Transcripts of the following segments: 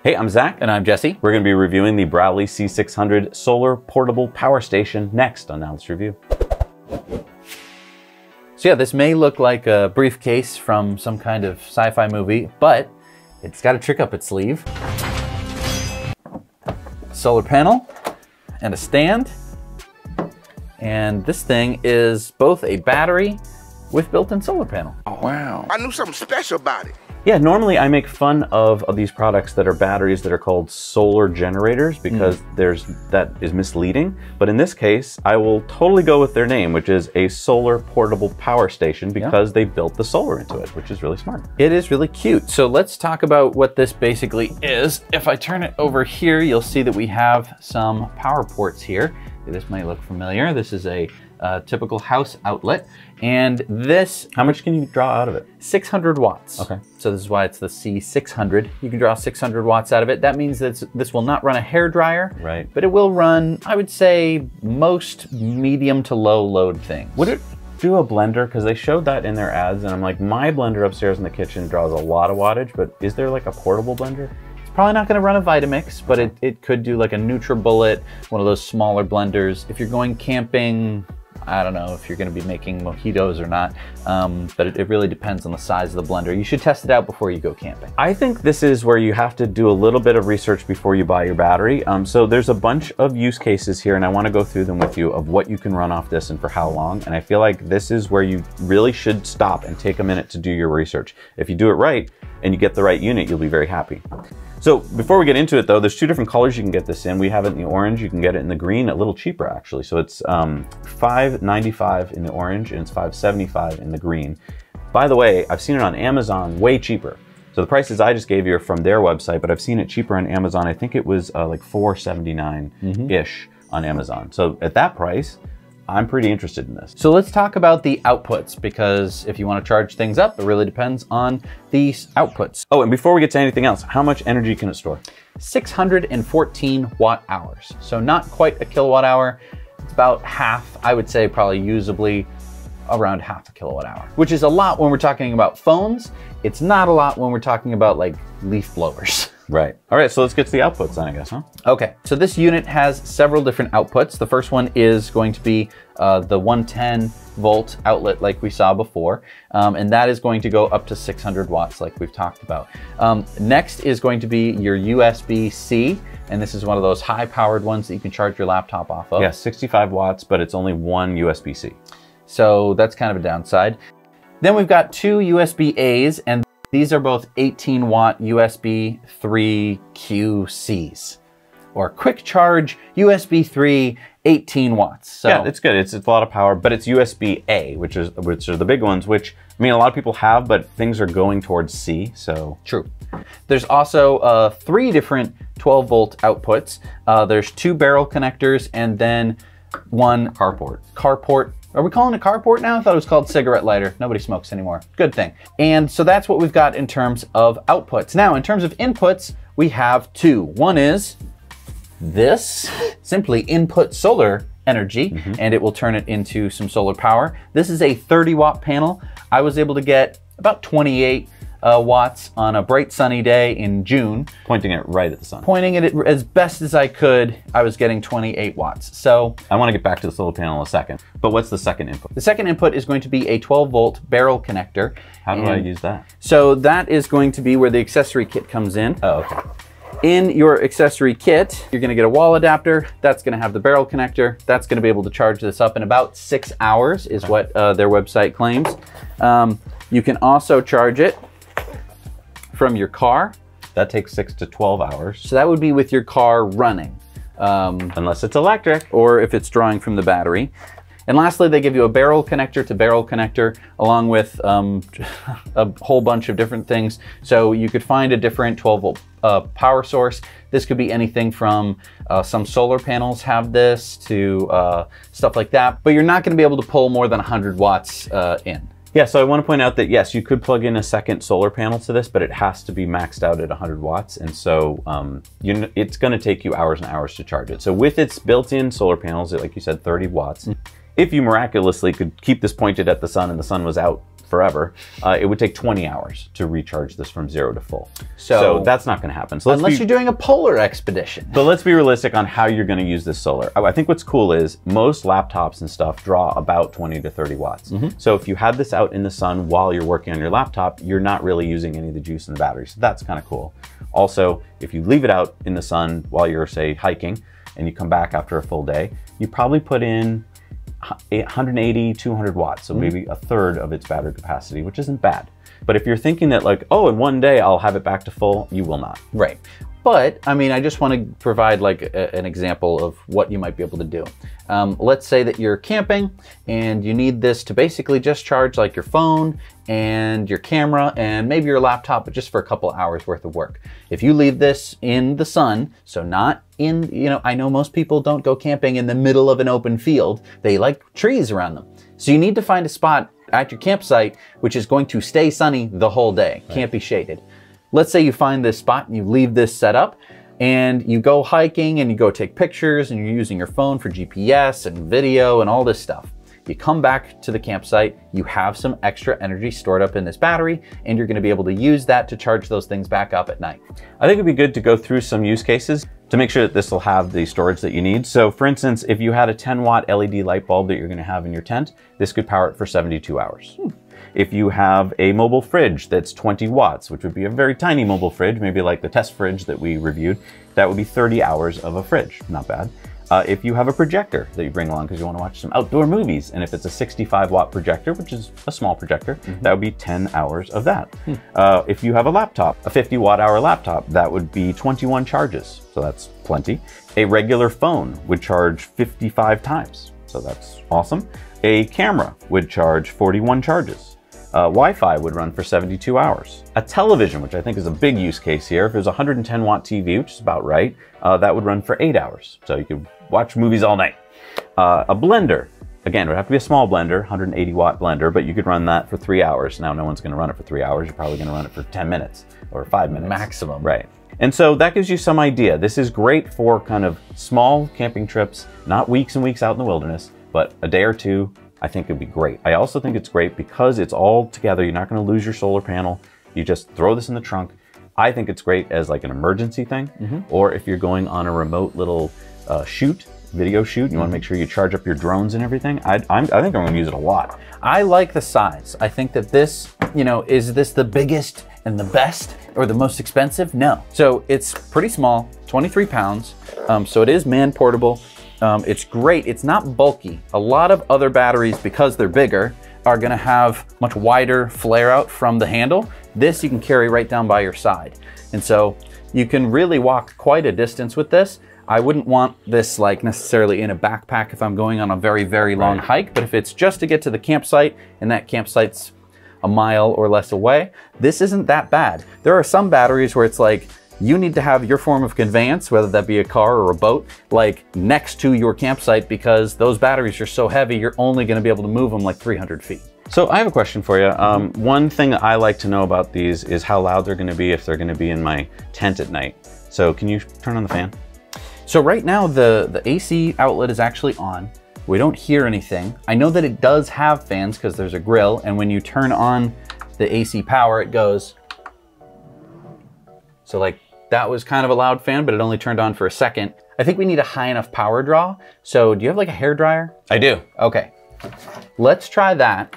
Hey, I'm Zach. And I'm Jesse. We're going to be reviewing the BROWEY C600 Solar Portable Power Station next on Now Let's Review. So yeah, this may look like a briefcase from some kind of sci-fi movie, but it's got a trick up its sleeve. Solar panel and a stand. And this thing is both a battery with built-in solar panel. Oh, wow. I knew something special about it. Yeah, normally I make fun of these products that are batteries that are called solar generators because that is misleading. But in this case, I will totally go with their name, which is a solar portable power station, because they built the solar into it, which is really smart. It is really cute. So let's talk about what this basically is. If I turn it over here, you'll see that we have some power ports here. This might look familiar. This is a typical house outlet. And this... How much can you draw out of it? 600 watts. Okay. So this is why it's the C600. You can draw 600 watts out of it. That means that this will not run a hairdryer. Right. But it will run, I would say, most medium to low load things. Would it do a blender? Because they showed that in their ads, and I'm like, my blender upstairs in the kitchen draws a lot of wattage, but is there like a portable blender? Probably not going to run a Vitamix, but it could do like a NutriBullet, one of those smaller blenders. If you're going camping, I don't know if you're going to be making mojitos or not, but it really depends on the size of the blender. You should test it out before you go camping. I think this is where you have to do a little bit of research before you buy your battery. So there's a bunch of use cases here, and I want to go through them with you of what you can run off this and for how long. And I feel like this is where you really should stop and take a minute to do your research. If you do it right and you get the right unit, you'll be very happy. So before we get into it though, there's two different colors you can get this in. We have it in the orange, you can get it in the green, a little cheaper actually. So it's $5.95 in the orange and it's $5.75 in the green. By the way, I've seen it on Amazon way cheaper. So the prices I just gave you are from their website, but I've seen it cheaper on Amazon. I think it was like $4.79-ish on Amazon. So at that price, I'm pretty interested in this. So let's talk about the outputs, because if you want to charge things up, it really depends on these outputs. Oh, and before we get to anything else, how much energy can it store? 614 watt hours. So not quite a kilowatt hour. It's about half, I would say probably usably around half a kilowatt hour, which is a lot when we're talking about phones. It's not a lot when we're talking about like leaf blowers. Right. All right, so let's get to the outputs then, I guess, huh? Okay, so this unit has several different outputs. The first one is going to be the 110 volt outlet like we saw before, and that is going to go up to 600 watts like we've talked about. Next is going to be your USB-C, and this is one of those high-powered ones that you can charge your laptop off of. Yeah, 65 watts, but it's only one USB-C. So that's kind of a downside. Then we've got two USB-As, and these are both 18 watt USB 3 QCs, or quick charge USB 3 18 watts. So yeah, it's good. It's a lot of power, but it's USB-A, which are the big ones, which I mean, a lot of people have, but things are going towards C, so. True. There's also 3 different 12 volt outputs. There's 2 barrel connectors and then one carport. Are we calling it carport now? I thought it was called cigarette lighter. Nobody smokes anymore. Good thing. And so that's what we've got in terms of outputs. Now, in terms of inputs, we have 2. One is this, simply input solar energy, and it will turn it into some solar power. This is a 30 watt panel. I was able to get about 28 watts on a bright sunny day in June. Pointing it right at the sun. Pointing it as best as I could, I was getting 28 watts. So I want to get back to the solar panel in a second, but what's the second input? The second input is going to be a 12 volt barrel connector. How do I use that? So that is going to be where the accessory kit comes in. Oh, okay. In your accessory kit, you're going to get a wall adapter. That's going to have the barrel connector. That's going to be able to charge this up in about 6 hours is what their website claims. You can also charge it from your car. That takes 6 to 12 hours. So that would be with your car running. Unless it's electric. Or if it's drawing from the battery. And lastly, they give you a barrel connector to barrel connector along with a whole bunch of different things. So you could find a different 12 volt power source. This could be anything from some solar panels have this to stuff like that, but you're not going to be able to pull more than 100 watts in. Yeah, so I want to point out that yes, you could plug in a second solar panel to this, but it has to be maxed out at 100 watts. And so it's going to take you hours and hours to charge it. So with its built-in solar panels, like you said, 30 watts, if you miraculously could keep this pointed at the sun and the sun was out forever, it would take 20 hours to recharge this from 0 to full. So that's not going to happen. So unless you're doing a polar expedition. But let's be realistic on how you're going to use this solar. I think what's cool is most laptops and stuff draw about 20 to 30 watts. So if you had this out in the sun while you're working on your laptop, you're not really using any of the juice in the battery. So that's kind of cool. Also, if you leave it out in the sun while you're, say, hiking, and you come back after a full day, you probably put in 180, 200 watts, so maybe a third of its battery capacity, which isn't bad. But if you're thinking that like, oh, in one day I'll have it back to full, you will not. Right. But I mean, I just want to provide like an example of what you might be able to do. Let's say that you're camping and you need this to basically just charge like your phone and your camera and maybe your laptop, but just for a couple hours worth of work. If you leave this in the sun, so not in, you know, I know most people don't go camping in the middle of an open field. They like trees around them. So you need to find a spot at your campsite which is going to stay sunny the whole day, can't be shaded. Let's say you find this spot and you leave this set up and you go hiking and you go take pictures and you're using your phone for GPS and video and all this stuff. You come back to the campsite, you have some extra energy stored up in this battery, and you're gonna be able to use that to charge those things back up at night. I think it'd be good to go through some use cases to make sure that this will have the storage that you need. So for instance, if you had a 10-watt LED light bulb that you're gonna have in your tent, this could power it for 72 hours. If you have a mobile fridge that's 20 watts, which would be a very tiny mobile fridge, maybe like the test fridge that we reviewed, that would be 30 hours of a fridge, not bad. If you have a projector that you bring along because you want to watch some outdoor movies, and if it's a 65-watt projector, which is a small projector, that would be 10 hours of that. If you have a laptop, a 50-watt-hour laptop, that would be 21 charges, so that's plenty. A regular phone would charge 55 times, so that's awesome. A camera would charge 41 charges. Wi-Fi would run for 72 hours. A television, which I think is a big use case here, if it was a 110-watt TV, which is about right, that would run for 8 hours. So you could watch movies all night. A blender, again, it would have to be a small blender, 180-watt blender, but you could run that for 3 hours. Now, no one's gonna run it for 3 hours. You're probably gonna run it for 10 minutes or 5 minutes. Maximum. Right. And so that gives you some idea. This is great for kind of small camping trips, not weeks and weeks out in the wilderness, but a day or two, I think it'd be great. I also think it's great because it's all together. You're not gonna lose your solar panel. You just throw this in the trunk. I think it's great as like an emergency thing, or if you're going on a remote little video shoot, you wanna make sure you charge up your drones and everything. I think I'm gonna use it a lot. I like the size. I think that this, you know, is this the biggest and the best or the most expensive? No. So it's pretty small, 23 pounds. So it is man portable. It's great. It's not bulky. A lot of other batteries, because they're bigger, are gonna have much wider flare out from the handle. This you can carry right down by your side. And so you can really walk quite a distance with this. I wouldn't want this like necessarily in a backpack if I'm going on a very, very long hike, but if it's just to get to the campsite and that campsite's a mile or less away, this isn't that bad. There are some batteries where it's like, you need to have your form of conveyance, whether that be a car or a boat, like next to your campsite because those batteries are so heavy, you're only gonna be able to move them like 300 feet. So I have a question for you. One thing that I like to know about these is how loud they're gonna be if they're gonna be in my tent at night. So can you turn on the fan? So right now the AC outlet is actually on. We don't hear anything. I know that it does have fans because there's a grill, and when you turn on the AC power, it goes. So like, that was kind of a loud fan, but it only turned on for a second. I think we need a high enough power draw. So do you have like a hair dryer? I do. Okay, let's try that.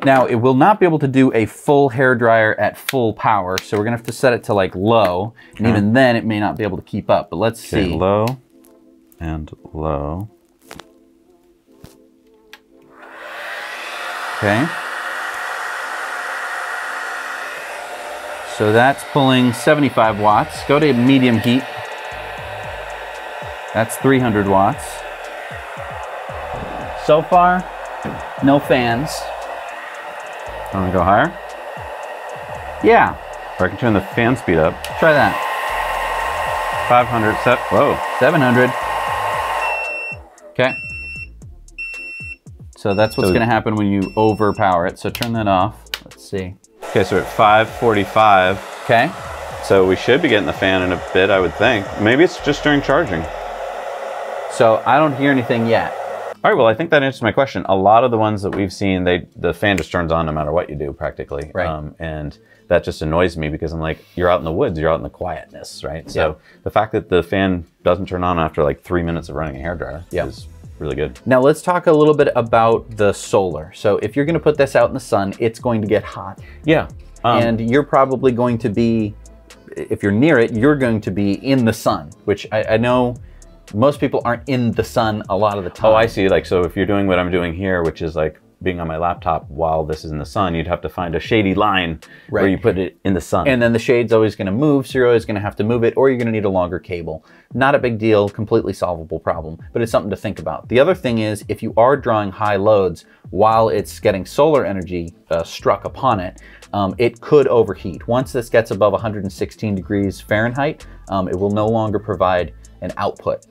Now it will not be able to do a full hair dryer at full power. So we're gonna have to set it to like low. And even then it may not be able to keep up, but let's see. Low and low. Okay. So that's pulling 75 watts. Go to medium heat. That's 300 watts. So far, no fans. Want me to go higher? Yeah. Or I can turn the fan speed up. Try that. 500, whoa. 700. Okay. So that's what's gonna happen when you overpower it. So turn that off. Let's see. Okay, so we're at 545. Okay. So we should be getting the fan in a bit, I would think. Maybe it's just during charging. So I don't hear anything yet. All right, well, I think that answers my question. A lot of the ones that we've seen, the fan just turns on no matter what you do, practically. Right. And that just annoys me because I'm like, you're out in the woods, you're out in the quietness, right? So the fact that the fan doesn't turn on after like 3 minutes of running a hairdryer is really good. Now let's talk a little bit about the solar. So if you're gonna put this out in the sun, it's going to get hot. Yeah. And you're probably going to be, if you're near it, you're going to be in the sun, which I know most people aren't in the sun a lot of the time. Oh, I see. Like, so if you're doing what I'm doing here, which is like being on my laptop while this is in the sun, you'd have to find a shady line where you put it in the sun. And then the shade's always gonna move, so you're always gonna have to move it, or you're gonna need a longer cable. Not a big deal, completely solvable problem, but it's something to think about. The other thing is, if you are drawing high loads while it's getting solar energy struck upon it, it could overheat. Once this gets above 116 degrees Fahrenheit, it will no longer provide an output.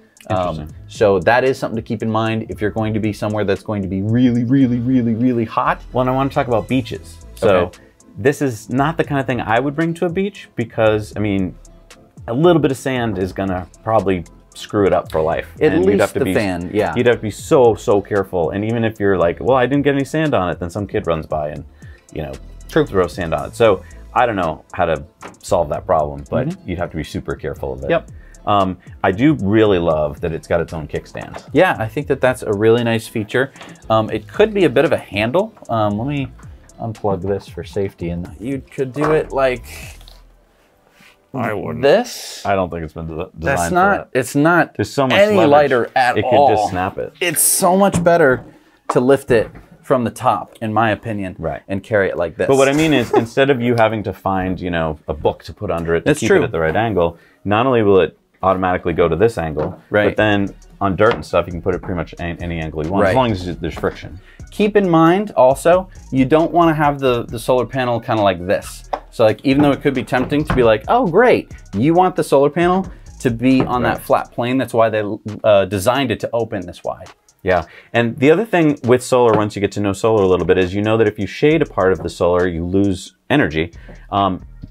So that is something to keep in mind if you're going to be somewhere that's going to be really, really, really, really hot. Well, and I want to talk about beaches. So this is not the kind of thing I would bring to a beach because, I mean, a little bit of sand is gonna probably screw it up for life. At and least you'd have to the be, fan, yeah. You'd have to be so, so careful. And even if you're like, well, I didn't get any sand on it, then some kid runs by and, you know, throw sand on it. So I don't know how to solve that problem, but you'd have to be super careful of it. Yep. I do really love that it's got its own kickstand. Yeah, I think that that's a really nice feature. It could be a bit of a handle. Let me unplug this for safety, and you could do it like I wouldn't. this. I don't think it's been designed That's for not. that. It's not. There's so much any leverage. lighter at it all. It could just snap it. It's so much better to lift it from the top, in my opinion, and carry it like this. But what I mean is, instead of you having to find, you know, a book to put under it to keep it at the right angle, not only will it automatically go to this angle, but then on dirt and stuff, you can put it pretty much any angle you want, as long as there's friction. Keep in mind also, you don't want to have the solar panel kind of like this. So like, even though it could be tempting to be like, oh great, you want the solar panel to be on that flat plane. That's why they designed it to open this wide. Yeah, and the other thing with solar, once you get to know solar a little bit, is you know that if you shade a part of the solar, you lose energy.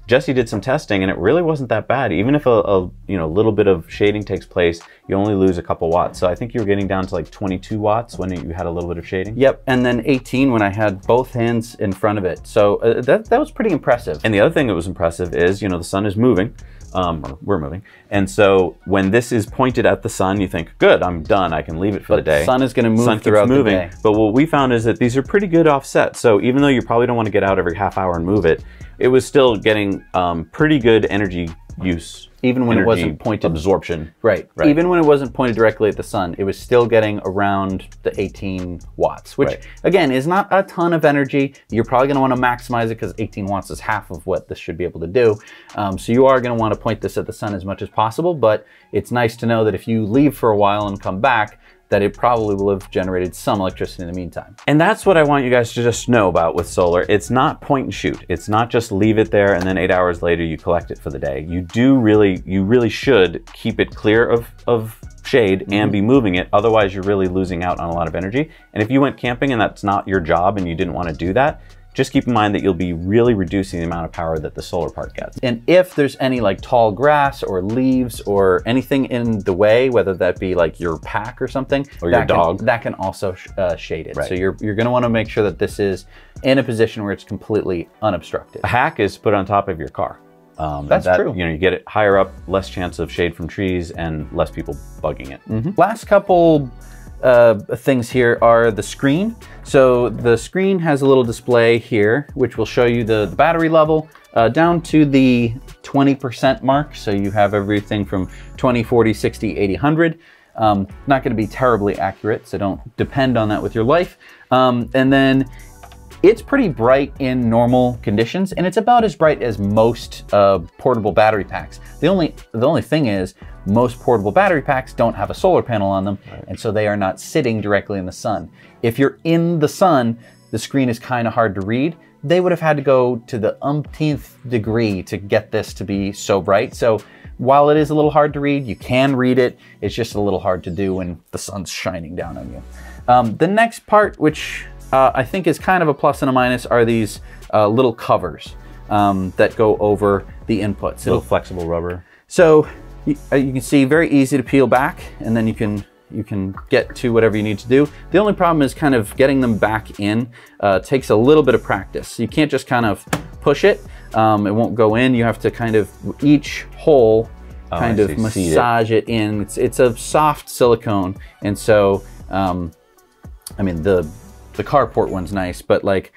Jesse did some testing, and it really wasn't that bad. Even if a little bit of shading takes place, you only lose a couple watts. So I think you were getting down to like 22 watts when you had a little bit of shading. Yep, and then 18 when I had both hands in front of it. So that was pretty impressive. And the other thing that was impressive is, you know, the sun is moving. Or we're moving. And so when this is pointed at the sun, you think, good, I'm done. I can leave it for the day. The sun is going to move throughout the day. But what we found is that these are pretty good offset. So even though you probably don't want to get out every half hour and move it, it was still getting pretty good energy use. Even when it wasn't pointed. Absorption. Right. Even when it wasn't pointed directly at the sun, it was still getting around the 18 watts, which again is not a ton of energy. You're probably going to want to maximize it because 18 watts is half of what this should be able to do. So you are going to want to point this at the sun as much as possible, but it's nice to know that if you leave for a while and come back, that it probably will have generated some electricity in the meantime. And that's what I want you guys to just know about with solar. It's not point and shoot. It's not just leave it there and then 8 hours later you collect it for the day. You really should keep it clear of shade and be moving it. Otherwise you're really losing out on a lot of energy. And if you went camping and that's not your job and you didn't want to do that, just keep in mind that you'll be really reducing the amount of power that the solar part gets. And if there's any like tall grass or leaves or anything in the way, whether that be like your pack or something, or your dog, that can also shade it. So you're gonna wanna make sure that this is in a position where it's completely unobstructed. A hack is put on top of your car. That's true. You know, you get it higher up, less chance of shade from trees and less people bugging it. Last couple things here are the screen. So the screen has a little display here, which will show you the battery level down to the 20% mark. So you have everything from 20, 40, 60, 80, 100. Not going to be terribly accurate, so don't depend on that with your life. And then it's pretty bright in normal conditions, and it's about as bright as most portable battery packs. The only thing is, most portable battery packs don't have a solar panel on them, and so they are not sitting directly in the sun. If you're in the sun, the screen is kind of hard to read. They would have had to go to the umpteenth degree to get this to be so bright. So while it is a little hard to read, you can read it. It's just a little hard to do when the sun's shining down on you. The next part, which I think is kind of a plus and a minus, are these little covers that go over the inputs. Little flexible rubber. So you can see, very easy to peel back, and then you can you can get to whatever you need to do. The only problem is kind of getting them back in. Takes a little bit of practice. You can't just kind of push it. It won't go in. You have to kind of, each hole, kind of massage it in. It's a soft silicone. And so, I mean, the carport one's nice, but like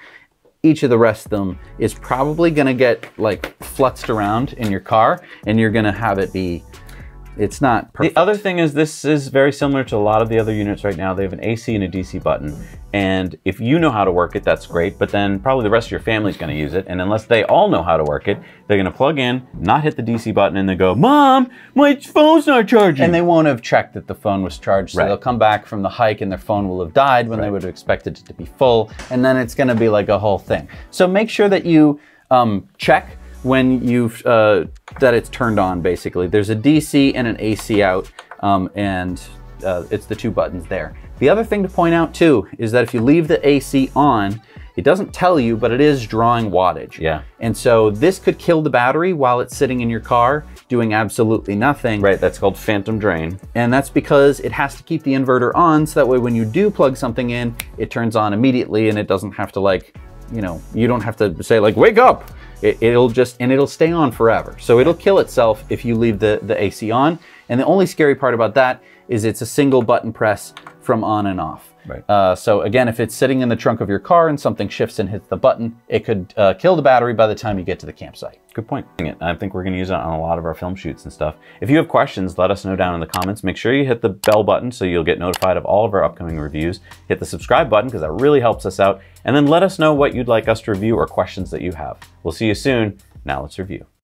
each of the rest of them is probably gonna get like flutzed around in your car, and you're gonna have it be, it's not perfect. The other thing is, this is very similar to a lot of the other units right now. They have an AC and a DC button. And if you know how to work it, that's great, but then probably the rest of your family's gonna use it. And unless they all know how to work it, they're gonna plug in, not hit the DC button, and they go, Mom, my phone's not charging. And they won't have checked that the phone was charged. So they'll come back from the hike and their phone will have died when they would have expected it to be full. And then it's gonna be like a whole thing. So make sure that you check when you've, that it's turned on, basically. There's a DC and an AC out, and it's the two buttons there. The other thing to point out too is that if you leave the AC on, it doesn't tell you, but it is drawing wattage. Yeah. And so this could kill the battery while it's sitting in your car doing absolutely nothing. Right, that's called phantom drain. And that's because it has to keep the inverter on, so that way when you do plug something in, it turns on immediately, and it doesn't have to, like, you know, you don't have to say like, wake up. It'll just, and it'll stay on forever. So it'll kill itself if you leave the AC on. And the only scary part about that is it's a single button press from on and off. Right. So again, if it's sitting in the trunk of your car and something shifts and hits the button, it could kill the battery by the time you get to the campsite. Good point. I think we're gonna use it on a lot of our film shoots and stuff. If you have questions, let us know down in the comments. Make sure you hit the bell button so you'll get notified of all of our upcoming reviews. Hit the subscribe button because that really helps us out. And then let us know what you'd like us to review or questions that you have. We'll see you soon. Now let's review.